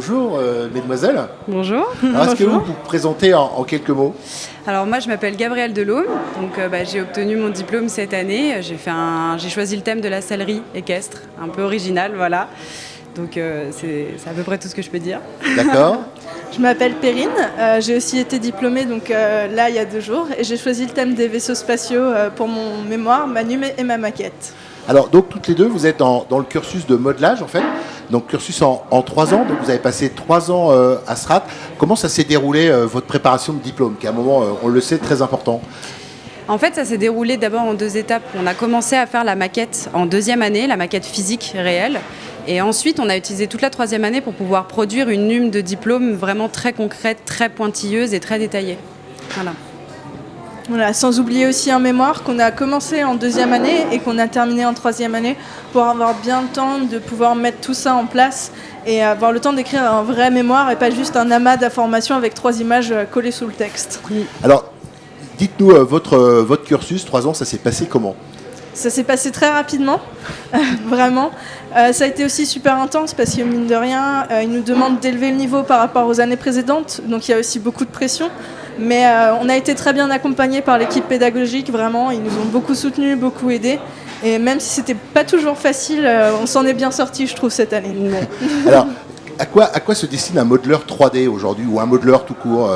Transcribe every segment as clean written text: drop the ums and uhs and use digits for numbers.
Bonjour mesdemoiselles. Bonjour. Alors, est-ce que vous vous présentez en quelques mots? Alors moi je m'appelle Gabrielle Delaume, donc j'ai obtenu mon diplôme cette année. J'ai choisi le thème de la sellerie équestre, un peu original, voilà. Donc c'est à peu près tout ce que je peux dire. D'accord. Je m'appelle Perrine, j'ai aussi été diplômée là il y a 2 jours et j'ai choisi le thème des vaisseaux spatiaux pour mon mémoire, ma NUM et ma maquette. Alors donc toutes les deux vous êtes dans le cursus de modelage en fait, donc cursus en 3 ans, donc vous avez passé 3 ans à Strat. Comment ça s'est déroulé votre préparation de diplôme, qui est un moment, on le sait, très important? En fait, ça s'est déroulé d'abord en 2 étapes. On a commencé à faire la maquette en 2e année, la maquette physique réelle. Et ensuite, on a utilisé toute la 3e année pour pouvoir produire une NUM de diplôme vraiment très concrète, très pointilleuse et très détaillée. Voilà, sans oublier aussi un mémoire qu'on a commencé en 2e année et qu'on a terminé en 3e année pour avoir bien le temps de pouvoir mettre tout ça en place et avoir le temps d'écrire un vrai mémoire et pas juste un amas d'informations avec 3 images collées sous le texte. Alors, dites-nous votre cursus, 3 ans, ça s'est passé comment? Ça s'est passé très rapidement, vraiment. Ça a été aussi super intense parce que mine de rien, ils nous demandent d'élever le niveau par rapport aux années précédentes, donc il y a aussi beaucoup de pression. Mais on a été très bien accompagnés par l'équipe pédagogique, vraiment. Ils nous ont beaucoup soutenus, beaucoup aidés. Et même si c'était pas toujours facile, on s'en est bien sortis, je trouve, cette année. Alors, à quoi se destine un modeleur 3D aujourd'hui, ou un modeleur tout court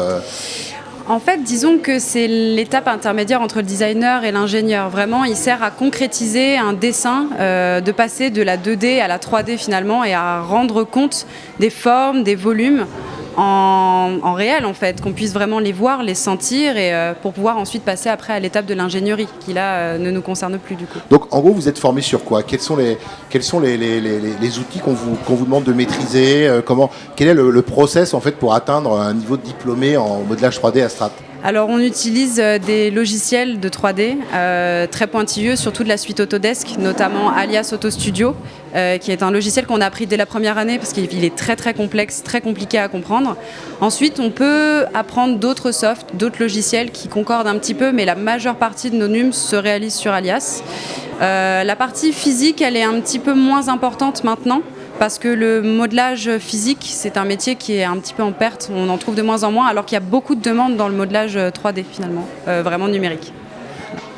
En fait, disons que c'est l'étape intermédiaire entre le designer et l'ingénieur. Vraiment, il sert à concrétiser un dessin, de passer de la 2D à la 3D finalement, et à rendre compte des formes, des volumes en réel en fait, qu'on puisse vraiment les voir, les sentir, et pour pouvoir ensuite passer après à l'étape de l'ingénierie, qui là ne nous concerne plus du coup. Donc en gros, vous êtes formé sur quoi? Quels sont les outils qu'on vous demande de maîtriser? Quel est le process en fait pour atteindre un niveau de diplômé en modelage 3D à Strat? Alors on utilise des logiciels de 3D très pointilleux, surtout de la suite Autodesk, notamment Alias Auto Studio, qui est un logiciel qu'on a appris dès la première année parce qu'il est très très complexe, très compliqué à comprendre. Ensuite, on peut apprendre d'autres softs, d'autres logiciels qui concordent un petit peu, mais la majeure partie de nos NUMS se réalise sur Alias. La partie physique, elle est un petit peu moins importante maintenant, parce que le modelage physique, c'est un métier qui est un petit peu en perte. On en trouve de moins en moins, alors qu'il y a beaucoup de demandes dans le modelage 3D, finalement, vraiment numérique.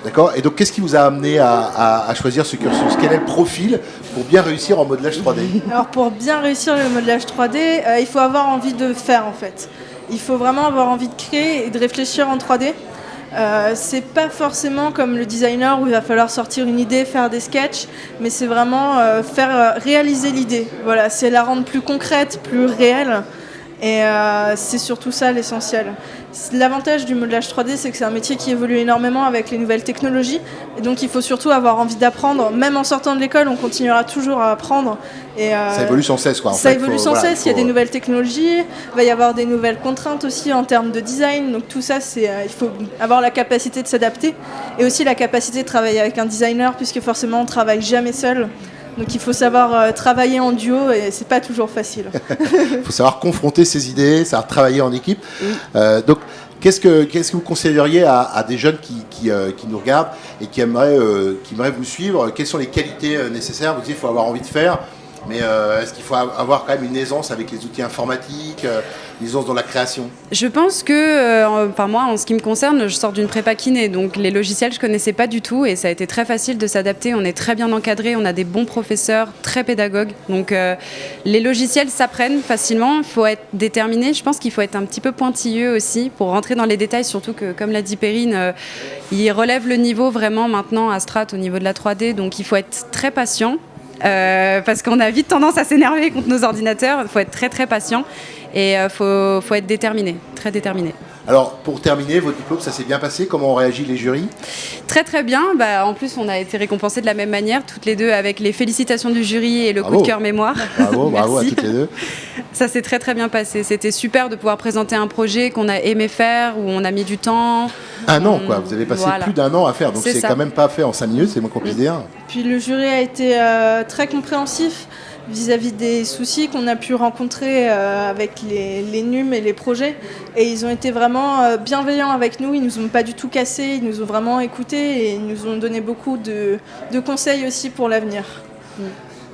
D'accord. Et donc, qu'est-ce qui vous a amené à choisir ce cursus? Quel est le profil pour bien réussir en modelage 3D? Alors, pour bien réussir le modelage 3D, il faut avoir envie de faire, en fait. Il faut vraiment avoir envie de créer et de réfléchir en 3D. C'est pas forcément comme le designer où il va falloir sortir une idée, faire des sketchs, mais c'est vraiment faire réaliser l'idée. Voilà, c'est la rendre plus concrète, plus réelle, et c'est surtout ça l'essentiel. L'avantage du modelage 3D, c'est que c'est un métier qui évolue énormément avec les nouvelles technologies, et donc il faut surtout avoir envie d'apprendre. Même en sortant de l'école, on continuera toujours à apprendre. Et, ça évolue sans cesse, quoi. Ça évolue sans cesse, il y a des nouvelles technologies, il va y avoir des nouvelles contraintes aussi en termes de design. Donc tout ça, il faut avoir la capacité de s'adapter et aussi la capacité de travailler avec un designer, puisque forcément on ne travaille jamais seul. Donc il faut savoir travailler en duo et c'est pas toujours facile. Il faut savoir confronter ses idées, savoir travailler en équipe. Donc qu'est-ce que vous conseilleriez à des jeunes qui nous regardent et qui aimeraient vous suivre? Quelles sont les qualités nécessaires? Vous dites qu'il faut avoir envie de faire, mais est-ce qu'il faut avoir quand même une aisance avec les outils informatiques, une aisance dans la création? Je pense que, moi, en ce qui me concerne, je sors d'une prépa kiné, donc les logiciels, je ne connaissais pas du tout, et ça a été très facile de s'adapter. On est très bien encadré, on a des bons professeurs, très pédagogues. Donc les logiciels s'apprennent facilement, il faut être déterminé. Je pense qu'il faut être un petit peu pointilleux aussi pour rentrer dans les détails, surtout que, comme l'a dit Perrine, il relève le niveau vraiment maintenant à Strat au niveau de la 3D, donc il faut être très patient. Parce qu'on a vite tendance à s'énerver contre nos ordinateurs. Il faut être très très patient et il faut être déterminé, très déterminé. Alors, pour terminer, votre diplôme, ça s'est bien passé? Comment ont réagi les jurys? Très très bien. En plus, on a été récompensés de la même manière, toutes les deux, avec les félicitations du jury et le coup de cœur mémoire. Bravo à toutes les deux. Ça s'est très très bien passé. C'était super de pouvoir présenter un projet qu'on a aimé faire, où on a mis du temps. 1 an, quoi. Vous avez passé plus d'1 an à faire, donc c'est quand même pas fait en 5 minutes, c'est moins qu'on puisse dire. Puis le jury a été très compréhensif vis-à-vis des soucis qu'on a pu rencontrer avec les NUM et les projets. Et ils ont été vraiment bienveillants avec nous, ils nous ont pas du tout cassés, ils nous ont vraiment écoutés et ils nous ont donné beaucoup de conseils aussi pour l'avenir.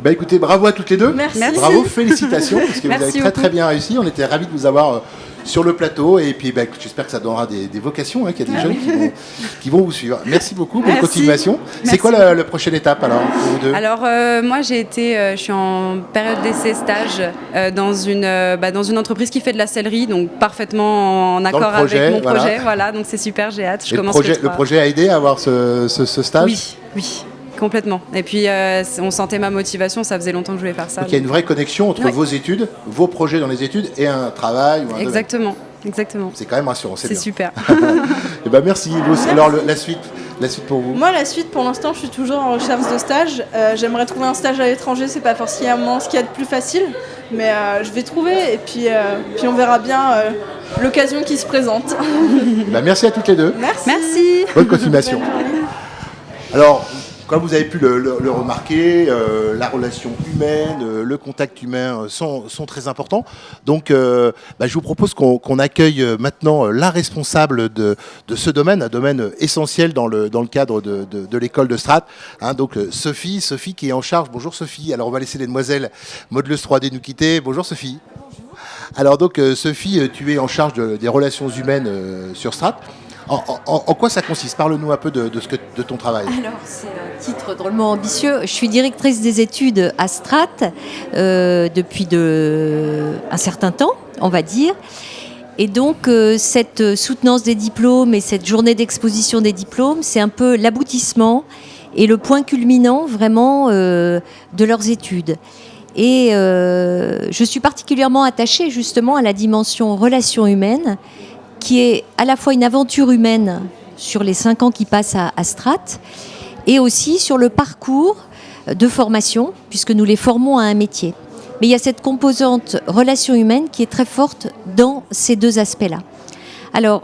Bah écoutez, bravo à toutes les deux. Merci. Bravo, félicitations, parce que vous Merci avez très beaucoup. très bien réussi. On était ravis de vous avoir sur le plateau. Et puis j'espère que ça donnera des vocations, qu'il y a des jeunes qui vont vous suivre. Merci beaucoup, bonne Merci. continuation. C'est Merci. quoi la prochaine étape alors pour vous deux? Alors moi je suis en période d'essai stage dans une entreprise qui fait de la sellerie, donc parfaitement en accord projet, avec mon voilà. projet. Voilà, donc c'est super, j'ai hâte. Je Et commence le 3. projet a aidé à avoir ce stage? Oui, complètement. Et puis on sentait ma motivation, ça faisait longtemps que je voulais faire ça. Donc il y a une vraie connexion entre Ouais. vos études, vos projets dans les études et un travail ou un domaine. Exactement. C'est quand même rassurant, c'est C'est bien. super. Et ben merci. Alors la suite pour vous? Moi, la suite, pour l'instant, je suis toujours en recherche de stage. J'aimerais trouver un stage à l'étranger, c'est pas forcément ce qu'il y a de plus facile, mais je vais trouver et puis on verra bien l'occasion qui se présente. Ben, merci à toutes les deux. Merci. Bonne continuation. Alors, comme vous avez pu le remarquer, la relation humaine, le contact humain sont très importants. Donc, je vous propose qu'on accueille maintenant la responsable de ce domaine, un domaine essentiel dans le cadre de l'école de Strat. Donc, Sophie qui est en charge. Bonjour Sophie. Alors, on va laisser les demoiselles modeleuse 3D nous quitter. Bonjour Sophie. Alors, donc, Sophie, tu es en charge des relations humaines sur Strat. En quoi ça consiste? Parle-nous un peu de ton travail. Alors, c'est un titre drôlement ambitieux. Je suis directrice des études à Strat depuis un certain temps, on va dire. Et donc, cette soutenance des diplômes et cette journée d'exposition des diplômes, c'est un peu l'aboutissement et le point culminant vraiment de leurs études. Et je suis particulièrement attachée justement à la dimension relations humaines, qui est à la fois une aventure humaine sur les 5 ans qui passent à Strat, et aussi sur le parcours de formation, puisque nous les formons à un métier. Mais il y a cette composante relation humaine qui est très forte dans ces deux aspects-là. Alors,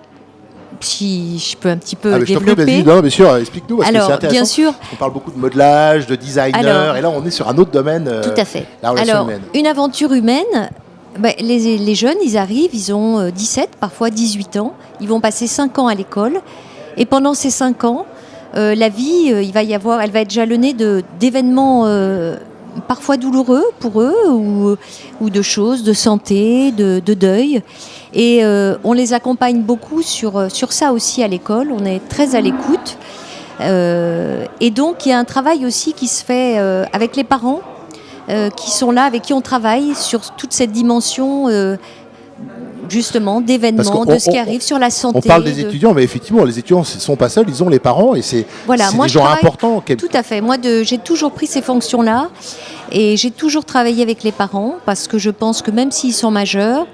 si je peux un petit peu Je t'en développer. prie, vas-y, non, bien sûr, explique-nous, parce que c'est Alors, intéressant. bien sûr. On parle beaucoup de modelage, de designer, et là on est sur un autre domaine, Tout à fait. la relation Alors, humaine. une aventure humaine, les jeunes, ils arrivent, ils ont 17, parfois 18 ans, ils vont passer 5 ans à l'école, et pendant ces 5 ans, la vie, elle va être jalonnée d'événements parfois douloureux pour eux, ou de choses, de santé, de deuil. Et on les accompagne beaucoup sur ça aussi à l'école, on est très à l'écoute. Et donc, il y a un travail aussi qui se fait avec les parents, qui sont là, avec qui on travaille sur toute cette dimension justement d'événements, de ce qui arrive sur la santé. On parle des étudiants, mais effectivement, les étudiants ne sont pas seuls, ils ont les parents, et c'est des gens importants. Tout à fait. Moi, j'ai toujours pris ces fonctions-là, et j'ai toujours travaillé avec les parents, parce que je pense que même s'ils sont majeurs,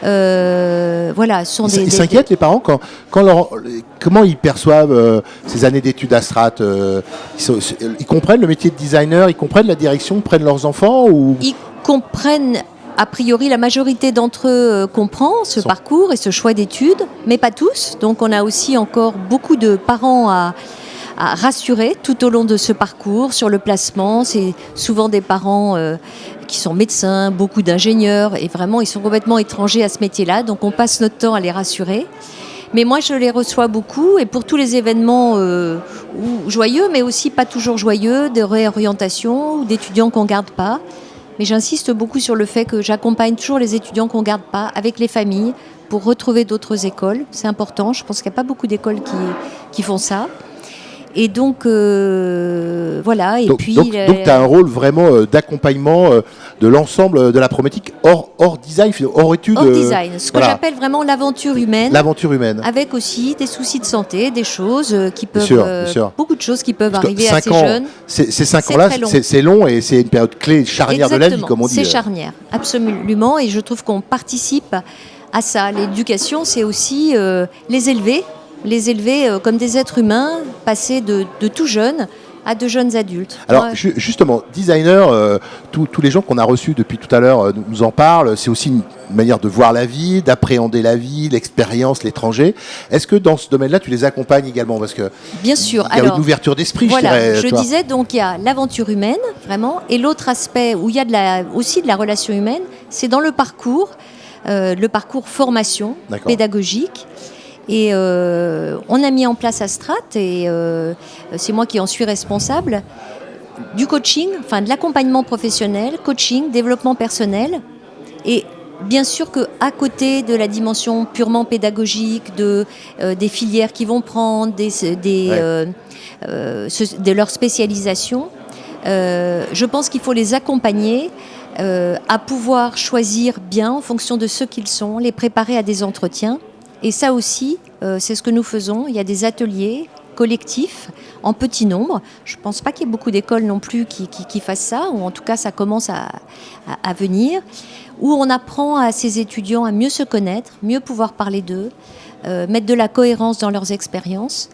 Ils s'inquiètent, les parents, comment ils perçoivent ces années d'études à Strat? Ils comprennent le métier de designer, ils comprennent la direction, prennent leurs enfants ou... Ils comprennent, a priori, la majorité d'entre eux comprend ce parcours et ce choix d'études, mais pas tous. Donc on a aussi encore beaucoup de parents à rassurer tout au long de ce parcours sur le placement. C'est souvent des parents qui sont médecins, beaucoup d'ingénieurs, et vraiment ils sont complètement étrangers à ce métier-là, donc on passe notre temps à les rassurer. Mais moi je les reçois beaucoup, et pour tous les événements joyeux, mais aussi pas toujours joyeux, de réorientation ou d'étudiants qu'on ne garde pas. Mais j'insiste beaucoup sur le fait que j'accompagne toujours les étudiants qu'on ne garde pas avec les familles pour retrouver d'autres écoles. C'est important, je pense qu'il n'y a pas beaucoup d'écoles qui font ça. Et donc, voilà. Et donc tu as un rôle vraiment d'accompagnement de l'ensemble de la problématique hors design, hors études. Hors design, ce que j'appelle vraiment l'aventure humaine. L'aventure humaine. Avec aussi des soucis de santé, des choses qui peuvent. Bien sûr. Beaucoup de choses qui peuvent arriver à ces jeunes. Ces 5 ans-là, c'est long, et c'est une période clé, charnière de la vie, comme on dit. C'est charnière, absolument. Et je trouve qu'on participe à ça. L'éducation, c'est aussi les élever comme des êtres humains, passés de tout jeune à de jeunes adultes. Alors justement, designer, tous les gens qu'on a reçus depuis tout à l'heure nous en parlent, c'est aussi une manière de voir la vie, d'appréhender la vie, l'expérience, l'étranger. Est-ce que dans ce domaine-là, tu les accompagnes également? Parce que bien sûr. Il y a une ouverture d'esprit, voilà, je dirais. Disais, donc il y a l'aventure humaine, vraiment, et l'autre aspect où il y a aussi de la relation humaine, c'est dans le parcours formation pédagogique. Et on a mis en place à Strat, et c'est moi qui en suis responsable, du coaching, enfin de l'accompagnement professionnel, coaching, développement personnel. Et bien sûr qu'à côté de la dimension purement pédagogique, des filières qu'ils vont prendre, de leur spécialisation, je pense qu'il faut les accompagner à pouvoir choisir bien en fonction de ce qu'ils sont, les préparer à des entretiens. Et ça aussi, c'est ce que nous faisons. Il y a des ateliers collectifs en petit nombre. Je ne pense pas qu'il y ait beaucoup d'écoles non plus qui fassent ça, ou en tout cas ça commence à venir, où on apprend à ces étudiants à mieux se connaître, mieux pouvoir parler d'eux, mettre de la cohérence dans leurs expériences.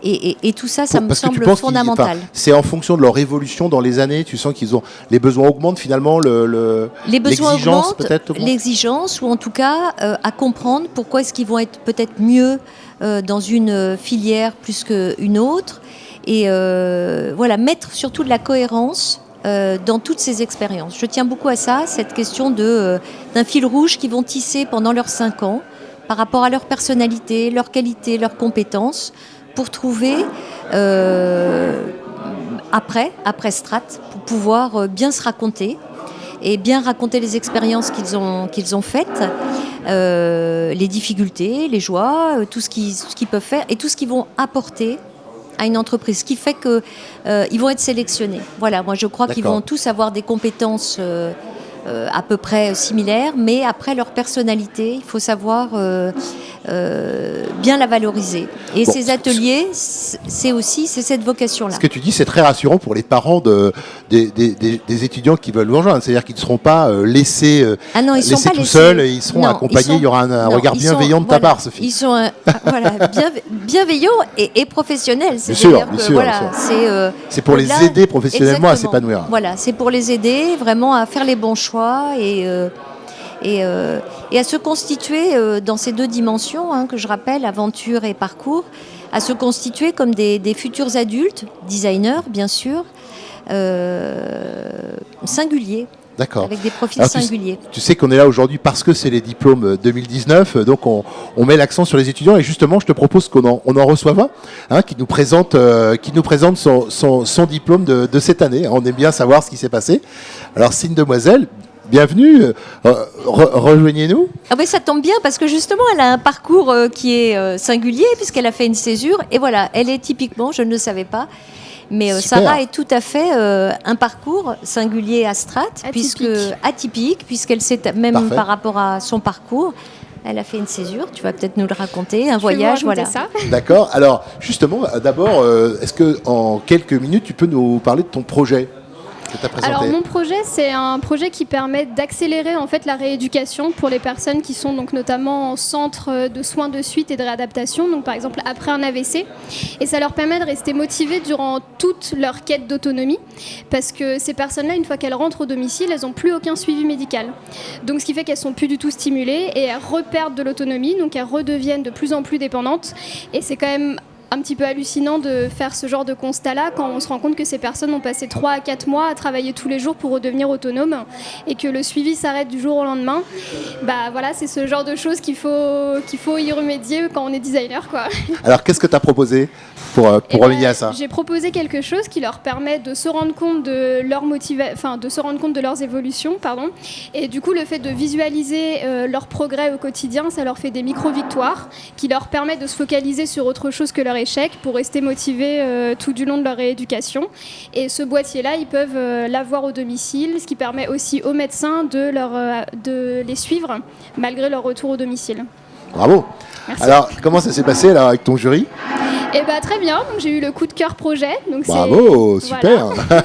Et tout ça, ça me semble fondamental. C'est en fonction de leur évolution dans les années, tu sens qu'ils ont les besoins augmentent finalement, les besoins l'exigence augmentent, peut-être l'exigence, ou en tout cas à comprendre pourquoi est-ce qu'ils vont être peut-être mieux dans une filière plus qu'une autre, et voilà, mettre surtout de la cohérence dans toutes ces expériences. Je tiens beaucoup à ça, cette question d'un fil rouge qu'ils vont tisser pendant leurs 5 ans par rapport à leur personnalité, leur qualité, leurs compétences, pour trouver après Strat, pour pouvoir bien se raconter et bien raconter les expériences qu'ils ont faites, les difficultés, les joies, tout ce qu'ils peuvent faire et tout ce qu'ils vont apporter à une entreprise, ce qui fait qu'ils vont être sélectionnés. Voilà, moi je crois qu'ils vont tous avoir des compétences à peu près similaires, mais après leur personnalité, il faut savoir bien la valoriser. Et ces ateliers, c'est cette vocation-là. Ce que tu dis, c'est très rassurant pour les parents des étudiants qui veulent nous rejoindre. C'est-à-dire qu'ils ne seront pas laissés tout seuls, et ils seront accompagnés. Il y aura un regard bienveillant de ta part, Sophie. Ils sont bienveillants et professionnels. Bien sûr. C'est pour les aider professionnellement à s'épanouir. Voilà, c'est pour les aider vraiment à faire les bons choix et à se constituer dans ces 2 dimensions, que je rappelle, aventure et parcours, à se constituer comme des futurs adultes, designers bien sûr, singuliers. D'accord. Avec des profils singuliers. Tu sais qu'on est là aujourd'hui parce que c'est les diplômes 2019, donc on met l'accent sur les étudiants, et justement je te propose qu'on en reçoive un qui nous présente son diplôme de cette année. On aime bien savoir ce qui s'est passé. Alors c'est une demoiselle. Bienvenue, rejoignez-nous. Ah ben ça tombe bien parce que justement elle a un parcours qui est singulier puisqu'elle a fait une césure, et voilà, elle est typiquement, je ne le savais pas, mais Sarah est tout à fait un parcours singulier à Strat, atypique, puisqu'elle s'est même par rapport à son parcours, elle a fait une césure, tu vas peut-être nous le raconter, un voyage, voilà. Ça. D'accord, alors justement, d'abord, est-ce que en quelques minutes tu peux nous parler de ton projet ? Alors mon projet, c'est un projet qui permet d'accélérer en fait la rééducation pour les personnes qui sont donc notamment en centre de soins de suite et de réadaptation, donc par exemple après un AVC, et ça leur permet de rester motivées durant toute leur quête d'autonomie, parce que ces personnes-là, une fois qu'elles rentrent au domicile, elles n'ont plus aucun suivi médical, donc ce qui fait qu'elles sont plus du tout stimulées et elles reperdent de l'autonomie, donc elles redeviennent de plus en plus dépendantes, et c'est quand même un petit peu hallucinant de faire ce genre de constat-là quand on se rend compte que ces personnes ont passé 3 à 4 mois à travailler tous les jours pour redevenir autonomes et que le suivi s'arrête du jour au lendemain. Bah voilà, c'est ce genre de choses qu'il faut y remédier quand on est designer, quoi. Alors qu'est-ce que tu as proposé pour remédier à ça ? J'ai proposé quelque chose qui leur permet de se rendre compte de leur de se rendre compte de leurs évolutions, et du coup le fait de visualiser leur progrès au quotidien, ça leur fait des micro-victoires qui leur permettent de se focaliser sur autre chose que leur échec pour rester motivés tout du long de leur rééducation. Et ce boîtier-là, ils peuvent l'avoir au domicile, ce qui permet aussi aux médecins de les suivre malgré leur retour au domicile. Bravo. Merci. Alors, comment ça s'est passé là avec ton jury ? Eh ben, très bien, donc, j'ai eu le coup de cœur projet. Donc bravo, super. Voilà.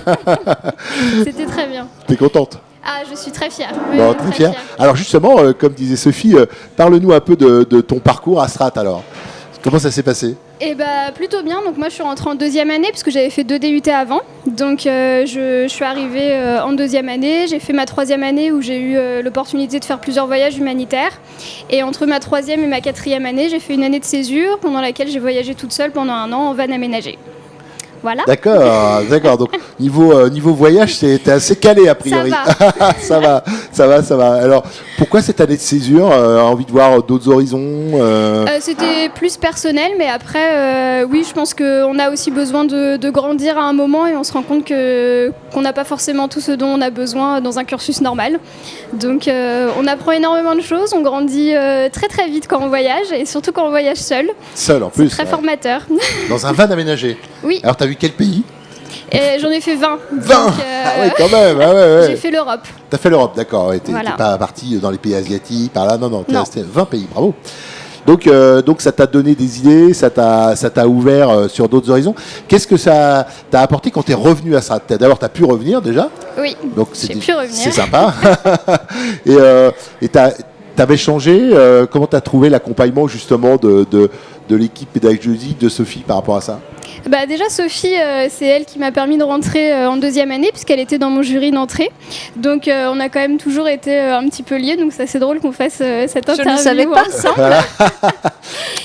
C'était très bien. T'es contente ? Ah, je suis très fière. Bon, très fière. Alors justement, comme disait Sophie, parle-nous un peu de ton parcours à Strat alors. Comment ça s'est passé ? Eh ben, plutôt bien. Donc moi je suis rentrée en 2e année puisque j'avais fait 2 DUT avant. Donc je suis arrivée en 2e année. J'ai fait ma 3e année où j'ai eu l'opportunité de faire plusieurs voyages humanitaires. Et entre ma 3e et ma 4e année, j'ai fait une année de césure pendant laquelle j'ai voyagé toute seule pendant 1 an en van aménagé. Voilà. D'accord. Donc niveau voyage, t'es assez calé a priori. Ça va. ça va. Alors pourquoi cette année de césure envie de voir d'autres horizons C'était plus personnel, mais après, oui, je pense qu'on a aussi besoin de grandir à un moment et on se rend compte qu'on n'a pas forcément tout ce dont on a besoin dans un cursus normal. Donc on apprend énormément de choses, on grandit très très vite quand on voyage et surtout quand on voyage seul. Seul en plus. C'est très formateur. Dans un van aménagé. Oui. Alors t'as vu quel pays? Et j'en ai fait 20. 20 donc, Ah oui, quand même. Ouais. J'ai fait l'Europe. T'as fait l'Europe, d'accord. Ouais, t'es Voilà. pas parti dans les pays asiatiques, par là. Non, t'es Non. resté 20 pays, bravo. Donc ça t'a donné des idées, ça t'a ouvert sur d'autres horizons. Qu'est-ce que ça t'a apporté quand t'es revenu à ça? D'abord, t'as pu revenir déjà. Oui, Donc j'ai pu revenir. c'est sympa. et t'avais changé. Comment t'as trouvé l'accompagnement justement de l'équipe pédagogique de Sophie par rapport à ça? Bah déjà Sophie, c'est elle qui m'a permis de rentrer en deuxième année puisqu'elle était dans mon jury d'entrée. Donc on a quand même toujours été un petit peu liés. Donc ça c'est drôle qu'on fasse cette interview. Je ne savais pas. ensemble. Voilà.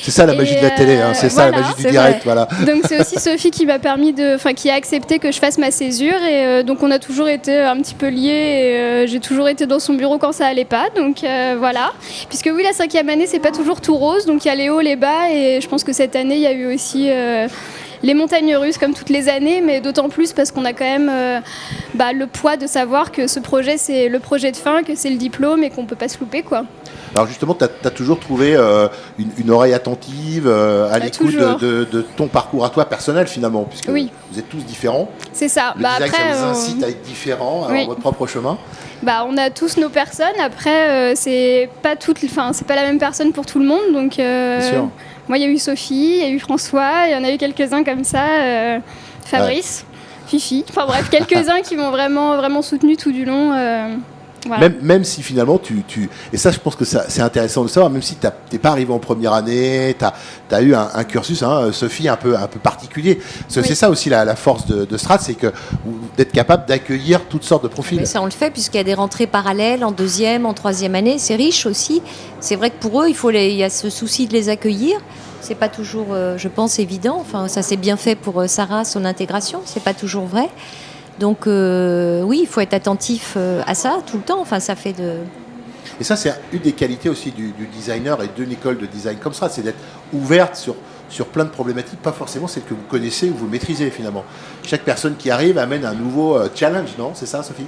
C'est ça la magie de la télé, hein. C'est ça la magie du direct. Voilà. Donc c'est aussi Sophie qui m'a permis qui a accepté que je fasse ma césure et donc on a toujours été un petit peu liés. Et, j'ai toujours été dans son bureau quand ça allait pas. Donc voilà. Puisque oui, la 5e année c'est pas toujours tout rose. Donc il y a les hauts, les bas et je pense que cette année il y a eu aussi les montagnes russes comme toutes les années, mais d'autant plus parce qu'on a quand même le poids de savoir que ce projet c'est le projet de fin, que c'est le diplôme et qu'on peut pas se louper quoi. Alors justement, tu as toujours trouvé une oreille attentive à l'écoute de ton parcours à toi personnel finalement, puisque Oui. vous êtes tous différents. C'est ça. Le design, ça vous incite à être différents, à avoir votre propre chemin. On a tous nos personnes. Après, c'est pas la même personne pour tout le monde. Donc, Bien sûr. moi, il y a eu Sophie, il y a eu François, il y en a eu quelques-uns comme ça, Fabrice, Fifi. Enfin bref, quelques-uns qui m'ont vraiment soutenu tout du long. Voilà. Même si finalement et ça je pense que c'est intéressant de savoir, même si t'es pas arrivé en première année, t'as eu un cursus, Sophie, un peu particulier. C'est ça aussi la force de Strat, c'est que d'être capable d'accueillir toutes sortes de profils. Mais ça on le fait puisqu'il y a des rentrées parallèles en 2e, en 3e année, c'est riche aussi. C'est vrai que pour eux il y a ce souci de les accueillir. C'est pas toujours, je pense, évident. Enfin, ça s'est bien fait pour Sarah, son intégration. C'est pas toujours vrai. Donc oui, il faut être attentif à ça tout le temps. Enfin, ça fait de... Et ça, c'est une des qualités aussi du designer et d'une école de design comme ça, c'est d'être ouverte sur plein de problématiques, pas forcément celles que vous connaissez ou vous maîtrisez finalement. Chaque personne qui arrive amène un nouveau challenge, non? C'est ça, Sophie?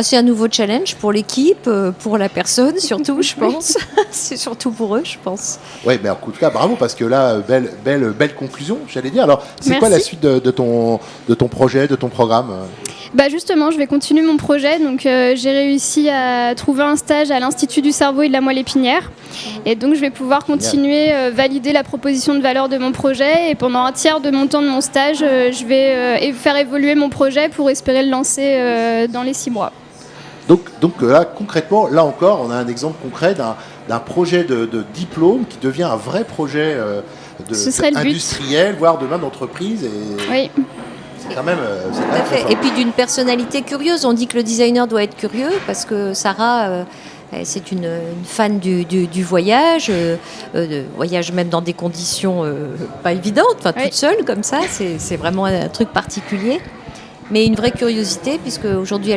C'est un nouveau challenge pour l'équipe, pour la personne surtout, je pense. C'est surtout pour eux, je pense. Oui, mais en tout cas, bravo, parce que là, belle conclusion, j'allais dire. Alors, c'est quoi la suite de ton projet, de ton programme? Justement, je vais continuer mon projet. Donc, j'ai réussi à trouver un stage à l'Institut du cerveau et de la moelle épinière. Et donc, je vais pouvoir continuer, valider la proposition de valeur de mon projet. Et pendant un tiers de mon temps de mon stage, je vais faire évoluer mon projet pour espérer le lancer dans les 6 mois. Donc là, concrètement, là encore, on a un exemple concret d'un projet de diplôme qui devient un vrai projet industriel, voire demain d'entreprise. Oui. C'est quand même... Tout à fait. Et puis d'une personnalité curieuse. On dit que le designer doit être curieux parce que Sarah... c'est une fan du voyage, voyage même dans des conditions pas évidentes, toute seule comme ça, c'est vraiment un truc particulier. Mais une vraie curiosité, puisque aujourd'hui,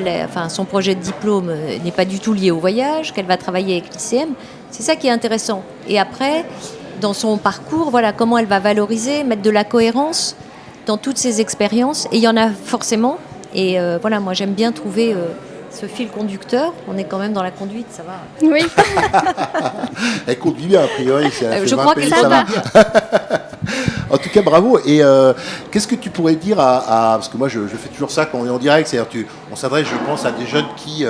son projet de diplôme n'est pas du tout lié au voyage, qu'elle va travailler avec l'ICM. C'est ça qui est intéressant. Et après, dans son parcours, voilà, comment elle va valoriser, mettre de la cohérence dans toutes ses expériences. Et il y en a forcément. Et voilà, moi j'aime bien trouver ce fil conducteur. On est quand même dans la conduite, ça va. Oui. Elle conduit bien, a priori. Si elle a fait je 20 crois pays, que ça va. En tout cas, bravo. Et qu'est-ce que tu pourrais dire parce que moi, je fais toujours ça quand on est en direct, c'est-à-dire on s'adresse, je pense, à des jeunes qui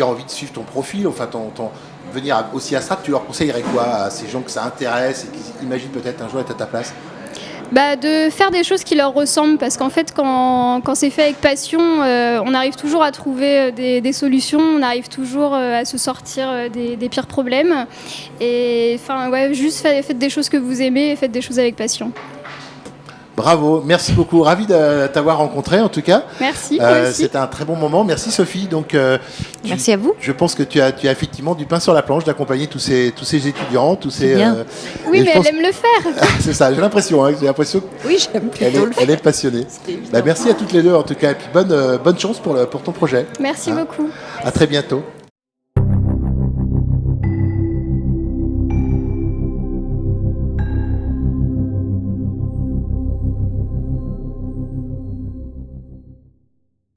ont envie de suivre ton profil, enfin, venir aussi à Strat, tu leur conseillerais quoi à ces gens que ça intéresse et qui imaginent peut-être un jour être à ta place? De faire des choses qui leur ressemblent, parce qu'en fait quand c'est fait avec passion, on arrive toujours à trouver des solutions, on arrive toujours à se sortir des pires problèmes. Et juste faites des choses que vous aimez et faites des choses avec passion. Bravo, merci beaucoup. Ravi de t'avoir rencontré en tout cas. Merci, moi aussi. C'était un très bon moment. Merci Sophie. Donc, Merci à vous. Je pense que tu as effectivement du pain sur la planche d'accompagner tous ces étudiants, tous ces. bien. Oui, mais elle aime le faire. C'est ça, j'ai l'impression. Oui, j'aime qu'elle plutôt le elle est passionnée. Merci à toutes les deux en tout cas. Et puis bonne chance pour ton projet. Merci beaucoup. À très bientôt.